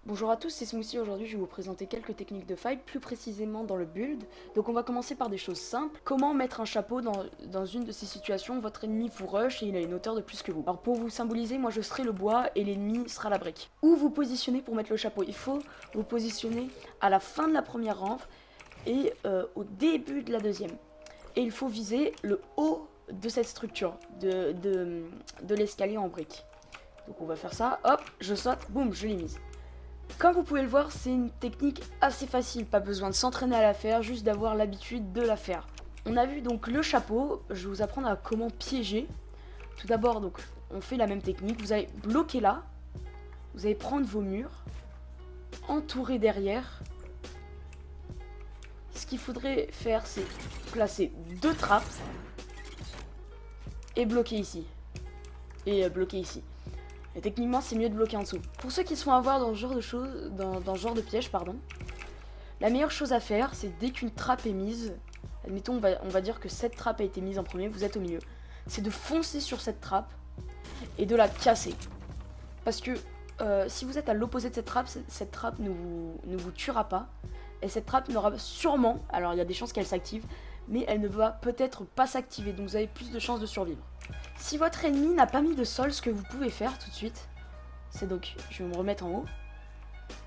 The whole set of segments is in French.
Bonjour à tous, c'est Smoothie. Aujourd'hui je vais vous présenter quelques techniques de fight, plus précisément dans le build. Donc on va commencer par des choses simples. Comment mettre un chapeau dans une de ces situations où votre ennemi vous rush et il a une hauteur de plus que vous. Alors pour vous symboliser, moi je serai le bois et l'ennemi sera la brique. Où vous positionnez pour mettre le chapeau? Il faut vous positionner à la fin de la première rampe et au début de la deuxième. Et il faut viser le haut de cette structure, de l'escalier en brique. Donc on va faire ça, hop, je saute, boum, je l'ai mise. Comme vous pouvez le voir, c'est une technique assez facile, pas besoin de s'entraîner à la faire, juste d'avoir l'habitude de la faire. On a vu donc le chapeau, je vais vous apprendre à comment piéger. Tout d'abord, donc, on fait la même technique, vous allez bloquer là, vous allez prendre vos murs, entourer derrière. Ce qu'il faudrait faire, c'est placer 2 trappes et bloquer ici. Et bloquer ici. Et techniquement, c'est mieux de bloquer en dessous. Pour ceux qui se font avoir dans ce genre de choses, dans ce genre de piège, pardon, la meilleure chose à faire, c'est dès qu'une trappe est mise, admettons, on va dire que cette trappe a été mise en premier, vous êtes au milieu, c'est de foncer sur cette trappe et de la casser. Parce que si vous êtes à l'opposé de cette trappe ne vous tuera pas. Et cette trappe n'aura sûrement, alors il y a des chances qu'elle s'active, mais elle ne va peut-être pas s'activer, donc vous avez plus de chances de survivre. Si votre ennemi n'a pas mis de sol, ce que vous pouvez faire tout de suite, c'est donc, je vais me remettre en haut.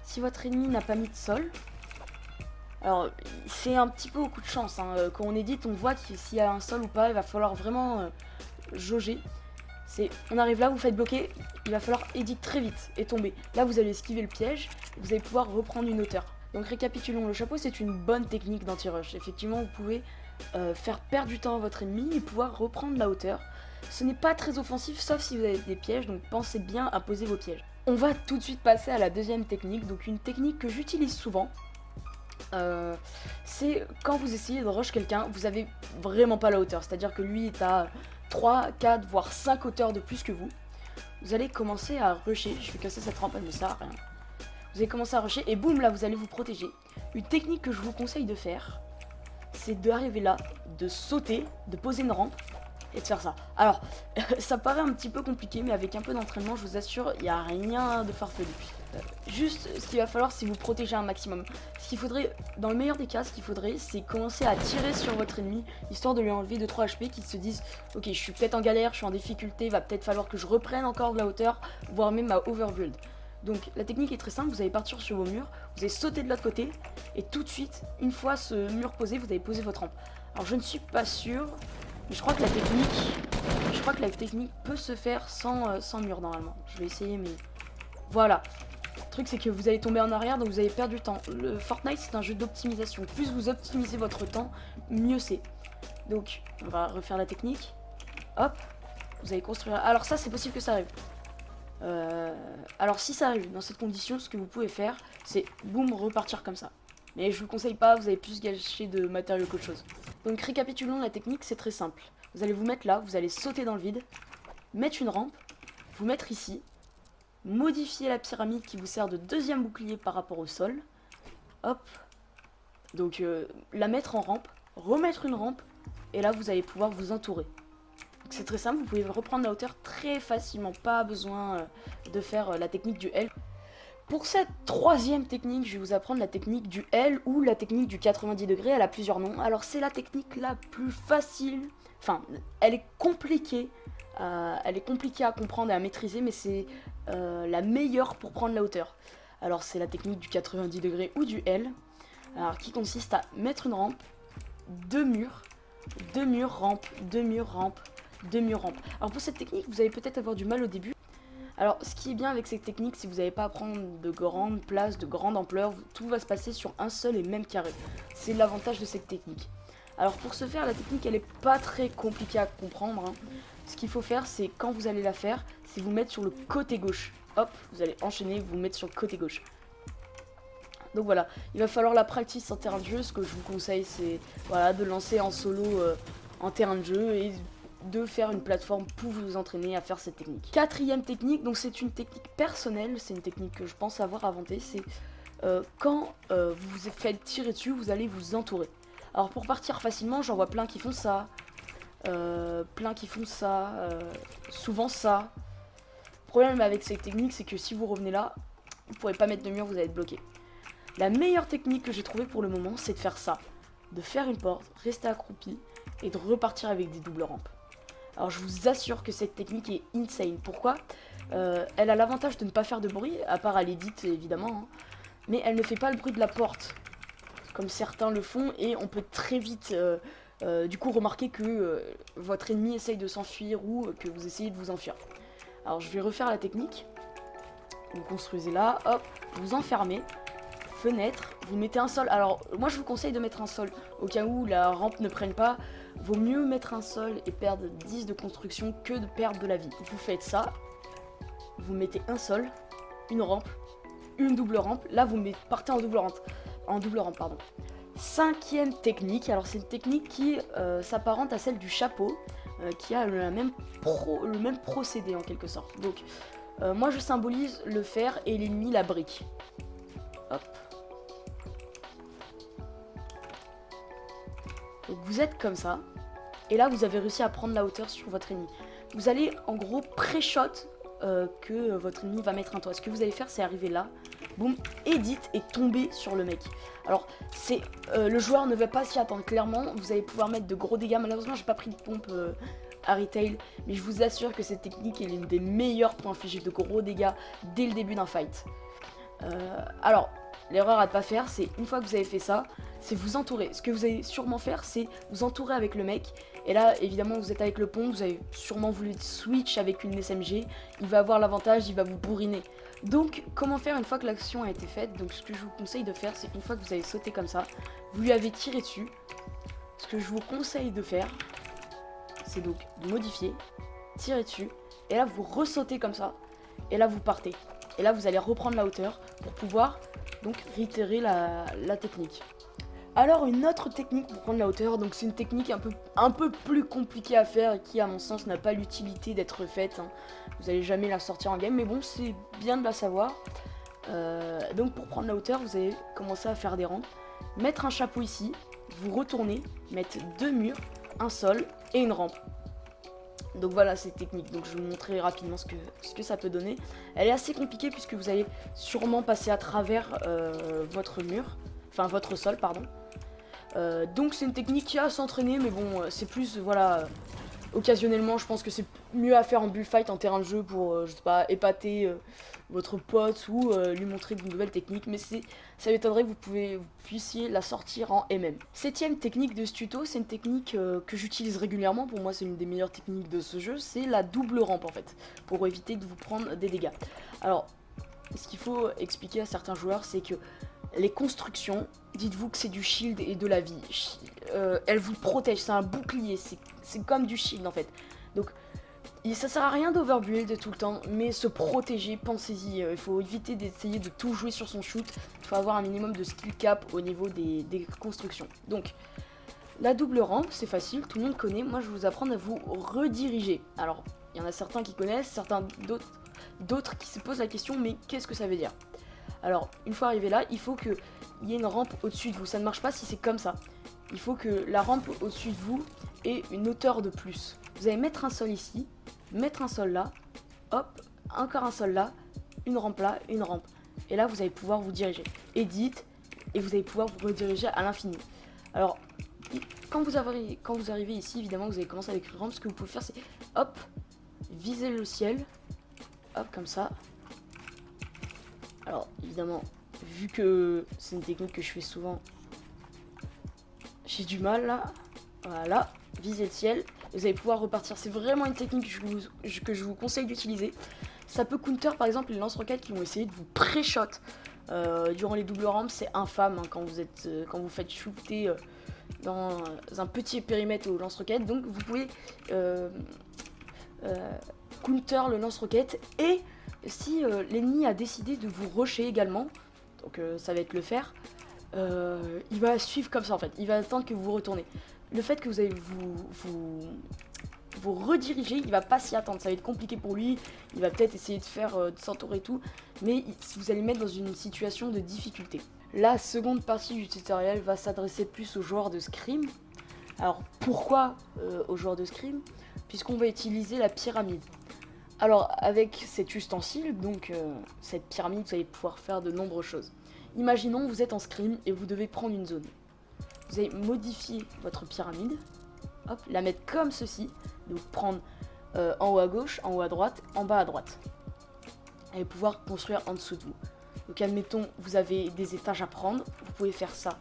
Si votre ennemi n'a pas mis de sol, alors c'est un petit peu au coup de chance, hein. Quand on édite, on voit s'il y a un sol ou pas, il va falloir vraiment jauger. On arrive là, vous faites bloquer, il va falloir éditer très vite et tomber. Là vous allez esquiver le piège, vous allez pouvoir reprendre une hauteur. Donc récapitulons, le chapeau c'est une bonne technique d'anti-rush. Effectivement vous pouvez faire perdre du temps à votre ennemi et pouvoir reprendre la hauteur. Ce n'est pas très offensif sauf si vous avez des pièges, donc pensez bien à poser vos pièges. On va tout de suite passer à la deuxième technique, donc une technique que j'utilise souvent. C'est quand vous essayez de rush quelqu'un, vous avez vraiment pas la hauteur, c'est-à-dire que lui est à 3, 4, voire 5 hauteurs de plus que vous. Vous allez commencer à rusher, je vais casser cette rampe, mais ça rien. Vous allez commencer à rusher et boum, là vous allez vous protéger. Une technique que je vous conseille de faire, c'est d'arriver là, de sauter, de poser une rampe et de faire ça. Alors, ça paraît un petit peu compliqué, mais avec un peu d'entraînement, je vous assure, il n'y a rien de farfelu. Juste, ce qu'il va falloir, c'est vous protéger un maximum. Ce qu'il faudrait, dans le meilleur des cas, ce qu'il faudrait, c'est commencer à tirer sur votre ennemi, histoire de lui enlever 2-3 HP, qu'il se dise, ok, je suis peut-être en galère, je suis en difficulté, il va peut-être falloir que je reprenne encore de la hauteur, voire même à overbuild. Donc la technique est très simple, vous allez partir sur vos murs, vous allez sauter de l'autre côté, et tout de suite, une fois ce mur posé, vous allez poser votre rampe. Alors je ne suis pas sûr, mais je crois que la technique peut se faire sans mur normalement. Je vais essayer, mais voilà. Le truc c'est que vous allez tomber en arrière, donc vous allez perdre du temps. Le Fortnite c'est un jeu d'optimisation, plus vous optimisez votre temps, mieux c'est. Donc on va refaire la technique, hop, vous allez construire, alors ça c'est possible que ça arrive. Alors si ça arrive dans cette condition, ce que vous pouvez faire, c'est boum, repartir comme ça. Mais je vous conseille pas, vous allez plus gâcher de matériaux qu'autre chose. Donc récapitulons la technique, c'est très simple. Vous allez vous mettre là, vous allez sauter dans le vide, mettre une rampe, vous mettre ici, modifier la pyramide qui vous sert de deuxième bouclier par rapport au sol. Hop. Donc la mettre en rampe, remettre une rampe, et là vous allez pouvoir vous entourer. C'est très simple, vous pouvez reprendre la hauteur très facilement, pas besoin de faire la technique du L. Pour cette troisième technique, je vais vous apprendre la technique du L ou la technique du 90 degrés, elle a plusieurs noms. Alors c'est la technique la plus facile, enfin elle est compliquée à comprendre et à maîtriser, mais c'est la meilleure pour prendre la hauteur. Alors c'est la technique du 90 degrés ou du L, alors qui consiste à mettre une rampe, deux murs, rampe, deux murs, rampe, rampe. Alors pour cette technique, vous allez peut-être avoir du mal au début. Alors ce qui est bien avec cette technique, c'est que vous n'allez pas prendre de grandes places, de grande ampleur, tout va se passer sur un seul et même carré. C'est l'avantage de cette technique. Alors pour ce faire, la technique elle est pas très compliquée à comprendre, hein. Ce qu'il faut faire, c'est quand vous allez la faire, c'est vous mettre sur le côté gauche. Hop, vous allez enchaîner, vous mettre sur le côté gauche. Donc voilà, il va falloir la practice en terrain de jeu. Ce que je vous conseille, c'est voilà, de lancer en solo en terrain de jeu et de faire une plateforme pour vous entraîner à faire cette technique. Quatrième technique, donc c'est une technique personnelle, c'est une technique que je pense avoir inventée, c'est quand vous vous faites tirer dessus, vous allez vous entourer. Alors pour partir facilement, j'en vois plein qui font ça. plein qui font ça, souvent ça. Le problème avec cette technique, c'est que si vous revenez là, vous pourrez pas mettre de mur, vous allez être bloqué. La meilleure technique que j'ai trouvée pour le moment, c'est de faire ça. De faire une porte, rester accroupi et de repartir avec des doubles rampes. Alors je vous assure que cette technique est insane. Pourquoi? Elle a l'avantage de ne pas faire de bruit, à part à l'édit évidemment, hein, mais elle ne fait pas le bruit de la porte, comme certains le font, et on peut très vite du coup remarquer que votre ennemi essaye de s'enfuir ou que vous essayez de vous enfuir. Alors je vais refaire la technique. Vous construisez là, hop, vous enfermez, fenêtre, vous mettez un sol. Alors moi je vous conseille de mettre un sol, au cas où la rampe ne prenne pas. Vaut mieux mettre un sol et perdre 10 de construction que de perdre de la vie. Vous faites ça, vous mettez un sol, une rampe, une double rampe. Là vous partez en double rampe, pardon. Cinquième technique, alors c'est une technique qui s'apparente à celle du chapeau, qui a le même procédé en quelque sorte. Donc moi je symbolise le fer et l'ennemi la brique. Hop. Donc vous êtes comme ça, et là vous avez réussi à prendre la hauteur sur votre ennemi. Vous allez en gros pré-shot que votre ennemi va mettre un toit. Ce que vous allez faire, c'est arriver là, boum, edit et tomber sur le mec. Alors c'est le joueur ne va pas s'y attendre clairement. Vous allez pouvoir mettre de gros dégâts. Malheureusement j'ai pas pris de pompe à retail, mais je vous assure que cette technique est l'une des meilleures pour infliger de gros dégâts dès le début d'un fight. Alors l'erreur à ne pas faire, c'est une fois que vous avez fait ça, c'est vous entourer. Ce que vous allez sûrement faire, c'est vous entourer avec le mec. Et là, évidemment, vous êtes avec le pont, vous avez sûrement voulu switch avec une SMG. Il va avoir l'avantage, il va vous bourriner. Donc, comment faire une fois que l'action a été faite? Donc, ce que je vous conseille de faire, c'est une fois que vous avez sauté comme ça, vous lui avez tiré dessus. Ce que je vous conseille de faire, c'est donc de modifier, tirer dessus, et là, vous ressautez comme ça, et là, vous partez. Et là, vous allez reprendre la hauteur pour pouvoir donc réitérer la technique. Alors une autre technique pour prendre la hauteur, donc c'est une technique un peu plus compliquée à faire et qui à mon sens n'a pas l'utilité d'être faite, hein. Vous allez jamais la sortir en game, mais bon c'est bien de la savoir. Donc pour prendre la hauteur, vous allez commencer à faire des rampes, mettre un chapeau ici, vous retournez, mettre deux murs, un sol et une rampe. Donc voilà cette technique, donc je vais vous montrer rapidement ce que ça peut donner. Elle est assez compliquée puisque vous allez sûrement passer à travers votre mur, enfin votre sol pardon. Donc c'est une technique qui a à s'entraîner, mais bon c'est plus voilà occasionnellement. Je pense que c'est mieux à faire en bullfight, en terrain de jeu pour je sais pas épater votre pote ou lui montrer de nouvelles techniques, mais ça m'étonnerait que vous puissiez la sortir en MM. Septième technique de ce tuto, c'est une technique que j'utilise régulièrement. Pour moi c'est une des meilleures techniques de ce jeu, c'est la double rampe en fait, pour éviter de vous prendre des dégâts. Alors ce qu'il faut expliquer à certains joueurs, c'est que les constructions, dites-vous que c'est du shield et de la vie. Elle vous protège, c'est un bouclier, c'est comme du shield en fait. Donc ça sert à rien d'overbuild tout le temps, mais se protéger, pensez-y. Il faut éviter d'essayer de tout jouer sur son shoot. Il faut avoir un minimum de skill cap au niveau des constructions. Donc la double rampe, c'est facile, tout le monde connaît. Moi je vais vous apprendre à vous rediriger. Alors il y en a certains qui connaissent, certains d'autres qui se posent la question, mais qu'est-ce que ça veut dire? Alors, une fois arrivé là, il faut qu'il y ait une rampe au-dessus de vous. Ça ne marche pas si c'est comme ça. Il faut que la rampe au-dessus de vous ait une hauteur de plus. Vous allez mettre un sol ici, mettre un sol là, hop, encore un sol là, une rampe là, une rampe. Et là, vous allez pouvoir vous diriger. Edit, et vous allez pouvoir vous rediriger à l'infini. Alors, quand vous arrivez ici, évidemment, vous allez commencer avec une rampe. Ce que vous pouvez faire, c'est hop, viser le ciel, hop, comme ça. Alors évidemment, vu que c'est une technique que je fais souvent, j'ai du mal là. Voilà, viser le ciel. Vous allez pouvoir repartir. C'est vraiment une technique que je vous conseille d'utiliser. Ça peut counter par exemple les lance-roquettes qui vont essayer de vous pré-shot durant les doubles rampes. C'est infâme hein, quand vous faites shooter dans un petit périmètre au lance-roquettes. Donc vous pouvez counter le lance-roquette, et si l'ennemi a décidé de vous rusher également, donc ça va être le fer, il va suivre comme ça en fait, il va attendre que vous vous retournez. Le fait que vous allez vous rediriger, il va pas s'y attendre, ça va être compliqué pour lui, il va peut-être essayer de faire de s'entourer et tout, mais vous allez mettre dans une situation de difficulté. La seconde partie du tutoriel va s'adresser plus aux joueurs de Scrim. Alors pourquoi aux joueurs de Scrim? Puisqu'on va utiliser la pyramide. Alors avec cet ustensile, donc cette pyramide, vous allez pouvoir faire de nombreuses choses. Imaginons vous êtes en Scrim et vous devez prendre une zone. Vous allez modifier votre pyramide, hop, la mettre comme ceci, donc prendre en haut à gauche, en haut à droite, en bas à droite. Et pouvoir construire en dessous de vous. Donc admettons, vous avez des étages à prendre, vous pouvez faire ça.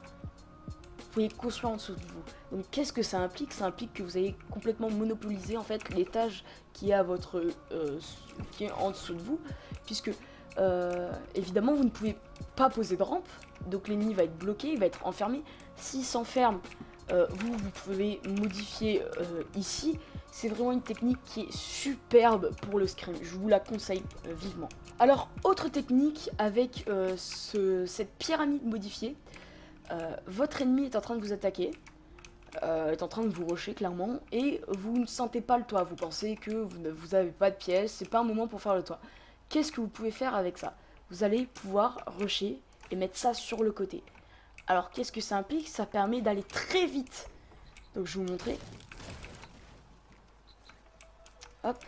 Vous pouvez construire en dessous de vous. Donc qu'est-ce que ça implique? Ça implique que vous allez complètement monopoliser en fait l'étage qui est à votre qui est en dessous de vous, puisque évidemment vous ne pouvez pas poser de rampe, donc l'ennemi va être bloqué, il va être enfermé. S'il s'enferme, vous pouvez modifier ici. C'est vraiment une technique qui est superbe pour le Scrim, je vous la conseille vivement. Alors autre technique avec cette pyramide modifiée, votre ennemi est en train de vous attaquer, est en train de vous rusher clairement, et vous ne sentez pas le toit, vous pensez que vous n'avez pas de pièces, c'est pas un moment pour faire le toit. Qu'est-ce que vous pouvez faire avec ça? Vous allez pouvoir rusher et mettre ça sur le côté. Alors qu'est-ce que ça implique? Ça permet d'aller très vite. Donc je vais vous montrer. Hop,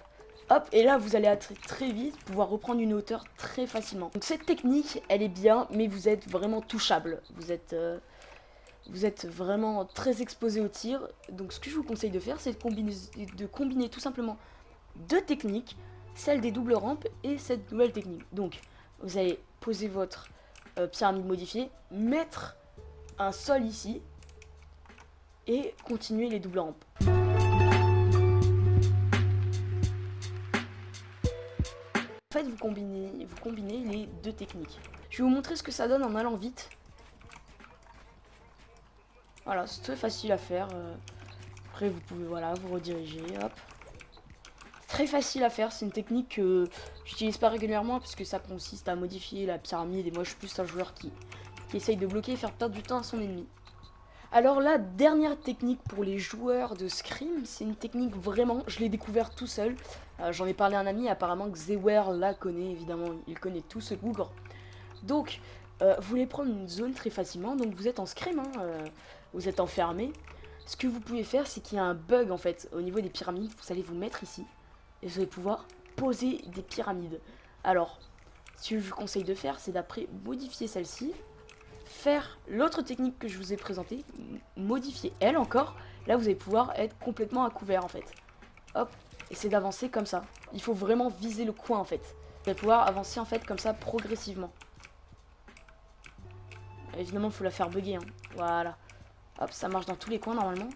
hop, et là vous allez très vite pouvoir reprendre une hauteur très facilement. Donc cette technique, elle est bien, mais vous êtes vraiment touchable. Vous êtes vraiment très exposé au tir. Donc ce que je vous conseille de faire, c'est de combiner tout simplement deux techniques, celle des doubles rampes et cette nouvelle technique. Donc vous allez poser votre pyramide modifiée, mettre un sol ici et continuer les doubles rampes. En fait, vous combinez les deux techniques. Je vais vous montrer ce que ça donne en allant vite. Voilà, c'est très facile à faire. Après, vous pouvez vous rediriger. Hop. Très facile à faire. C'est une technique que j'utilise pas régulièrement puisque ça consiste à modifier la pyramide. Et moi, je suis plus un joueur qui essaye de bloquer et faire perdre du temps à son ennemi. Alors la dernière technique pour les joueurs de Scrim, c'est une technique vraiment, je l'ai découvert tout seul. J'en ai parlé à un ami, apparemment Xeware la connaît, évidemment, il connaît tout ce bougre. Donc, vous voulez prendre une zone très facilement, donc vous êtes en Scrim, vous êtes enfermé. Ce que vous pouvez faire, c'est qu'il y a un bug en fait, au niveau des pyramides, vous allez vous mettre ici, et vous allez pouvoir poser des pyramides. Alors, ce que je vous conseille de faire, c'est d'après modifier celle-ci, faire l'autre technique que je vous ai présentée, modifier elle encore. Là vous allez pouvoir être complètement à couvert en fait. Hop, et c'est d'avancer comme ça. Il faut vraiment viser le coin en fait. Vous allez pouvoir avancer en fait comme ça progressivement. Évidemment il faut la faire bugger, Voilà. Hop, ça marche dans tous les coins normalement.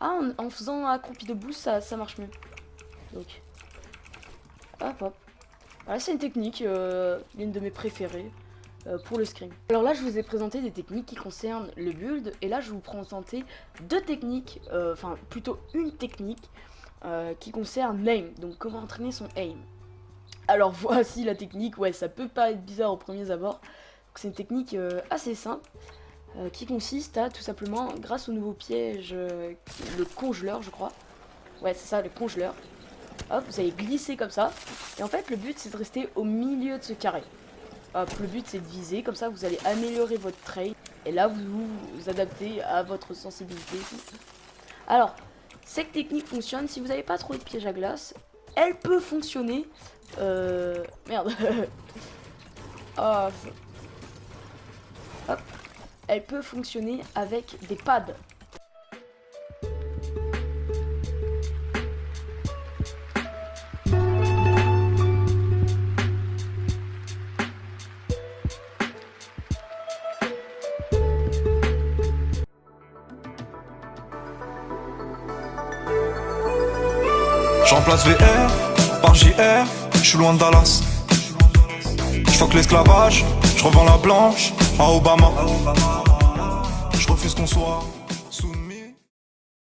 Ah, en faisant accroupi debout ça marche mieux. Donc hop hop. Voilà, c'est une technique, l'une de mes préférées. Pour le Scrim. Alors là je vous ai présenté des techniques qui concernent le build, et là je vais vous présenter deux techniques, enfin plutôt une technique qui concerne l'aim, donc comment entraîner son aim. Alors voici la technique, ouais ça peut pas être bizarre au premier abord, c'est une technique assez simple qui consiste à tout simplement, grâce au nouveau piège, le congeleur je crois, ouais c'est ça le congeleur, hop vous allez glisser comme ça, et en fait le but c'est de rester au milieu de ce carré. Hop, le but c'est de viser, comme ça vous allez améliorer votre trade et là vous vous adaptez à votre sensibilité. Alors, cette technique fonctionne si vous n'avez pas trop de pièges à glace. Elle peut fonctionner. Merde. Oh. Hop. Elle peut fonctionner avec des pads. Je remplace VR par JR, je suis loin de Dallas. Je fuck l'esclavage, je revends la blanche à Obama. Je refuse qu'on soit